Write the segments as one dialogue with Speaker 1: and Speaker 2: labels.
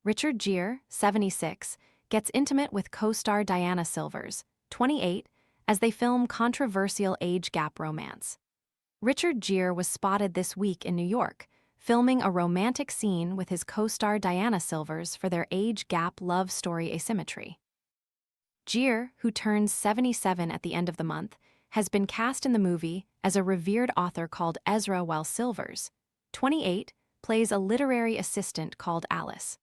Speaker 1: Richard Gere, 76, gets intimate with co-star Diana Silvers, 28, as they film controversial age gap romance. Richard Gere was spotted this week in New York, filming a romantic scene with his co-star Diana Silvers for their age gap love story Asymmetry. Gere, who turns 77 at the end of the month, has been cast in the movie as a revered author called Ezra, while Silvers, 28, plays a literary assistant called Alice.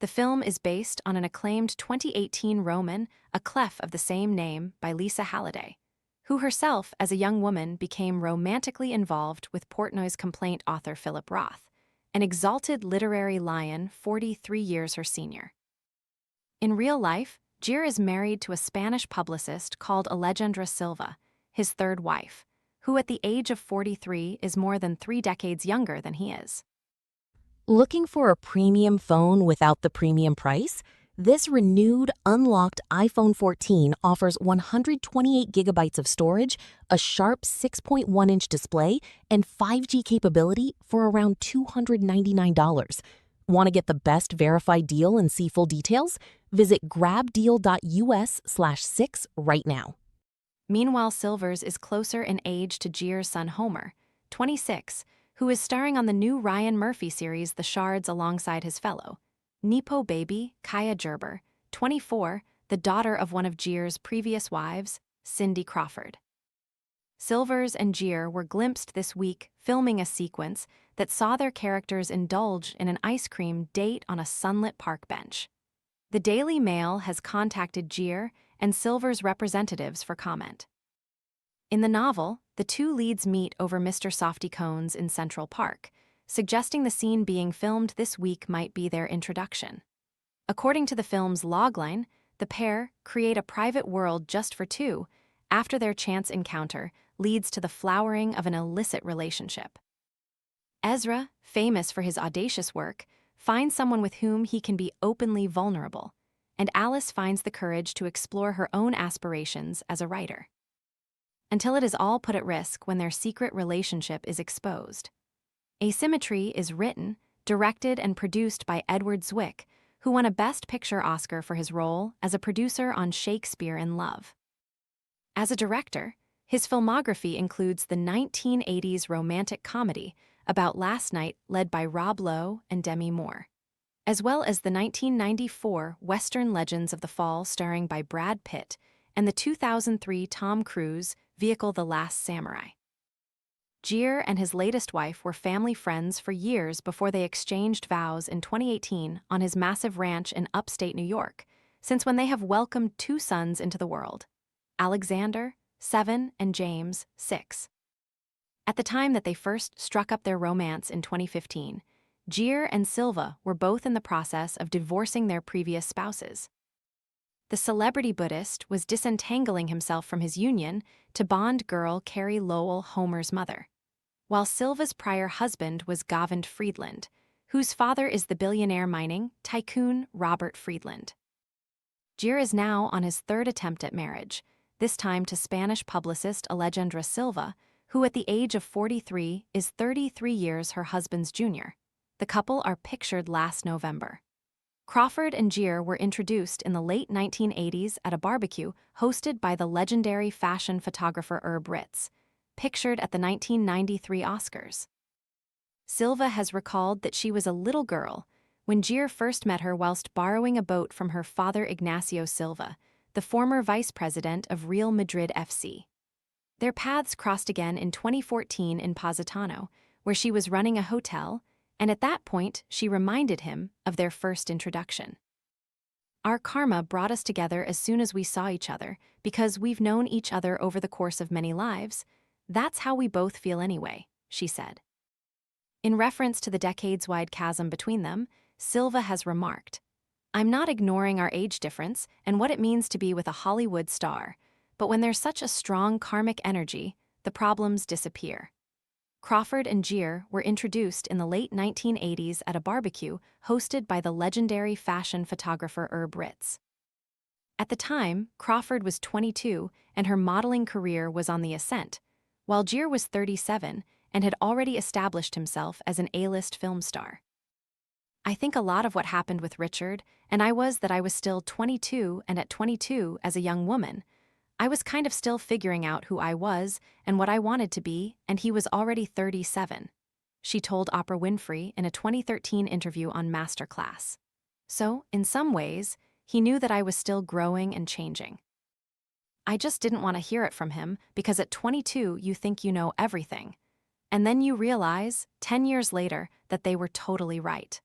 Speaker 1: The film is based on an acclaimed 2018 roman, A Clef of the same name by Lisa Halliday, who herself as a young woman became romantically involved with Portnoy's complaint author Philip Roth, an exalted literary lion 43 years her senior. In real life, Gere is married to a Spanish publicist called Alejandra Silva, his third wife, who at the age of 43 is more than 3 decades younger than he is.
Speaker 2: Looking for a premium phone without the premium price? This renewed, unlocked iPhone 14 offers 128 gigabytes of storage, a sharp 6.1-inch display, and 5G capability for around $299. Want to get the best verified deal and see full details? Visit grabdeal.us/6 right now.
Speaker 1: Meanwhile, Silvers is closer in age to Gere's son Homer, 26, who is starring on the new Ryan Murphy series The Shards alongside his fellow Nepo baby Kaya Gerber, 24, the daughter of one of Gere's previous wives, Cindy Crawford. Silvers and Gere were glimpsed this week filming a sequence that saw their characters indulge in an ice cream date on a sunlit park bench. The Daily Mail has contacted Gere and Silvers' representatives for comment. In the novel, the two leads meet over Mr. Softy Cones in Central Park, suggesting the scene being filmed this week might be their introduction. According to the film's logline, the pair create a private world just for two after their chance encounter leads to the flowering of an illicit relationship. Ezra, famous for his audacious work, finds someone with whom he can be openly vulnerable, and Alice finds the courage to explore her own aspirations as a writer. Until it is all put at risk when their secret relationship is exposed. Asymmetry is written, directed, and produced by Edward Zwick, who won a Best Picture Oscar for his role as a producer on Shakespeare in Love. As a director, his filmography includes the 1980s romantic comedy About Last Night led by Rob Lowe and Demi Moore, as well as the 1994 Western Legends of the Fall starring by Brad Pitt and the 2003 Tom Cruise vehicle The Last Samurai. Gere and his latest wife were family friends for years before they exchanged vows in 2018 on his massive ranch in upstate New York, since when they have welcomed 2 sons into the world, Alexander, 7, and James, 6. At the time that they first struck up their romance in 2015, Gere and Silva were both in the process of divorcing their previous spouses. The celebrity Buddhist was disentangling himself from his union to Bond girl Carrie Lowell, Homer's mother, while Silva's prior husband was Govind Friedland, whose father is the billionaire mining tycoon Robert Friedland. Gere is now on his 3rd attempt at marriage, this time to Spanish publicist Alejandra Silva, who at the age of 43 is 33 years her husband's junior. The couple are pictured last November. Crawford and Gere were introduced in the late 1980s at a barbecue hosted by the legendary fashion photographer Herb Ritts, pictured at the 1993 Oscars. Silva has recalled that she was a little girl when Gere first met her whilst borrowing a boat from her father Ignacio Silva, the former vice president of Real Madrid FC. Their paths crossed again in 2014 in Positano, where she was running a hotel, and at that point she reminded him of their first introduction. Our karma brought us together as soon as we saw each other, because we've known each other over the course of many lives. That's how we both feel anyway, she said. In reference to the decades-wide chasm between them, Silva has remarked, "I'm not ignoring our age difference and what it means to be with a Hollywood star, but when there's such a strong karmic energy, the problems disappear." Crawford and Gere were introduced in the late 1980s at a barbecue hosted by the legendary fashion photographer Herb Ritts. At the time, Crawford was 22 and her modeling career was on the ascent, while Gere was 37 and had already established himself as an A-list film star. I think a lot of what happened with Richard, and I was still 22, and at 22, as a young woman, I was kind of still figuring out who I was and what I wanted to be, and he was already 37. She told Oprah Winfrey in a 2013 interview on Masterclass. So, in some ways, he knew that I was still growing and changing. I just didn't want to hear it from him because at 22 you think you know everything. And then you realize, 10 years later, that they were totally right.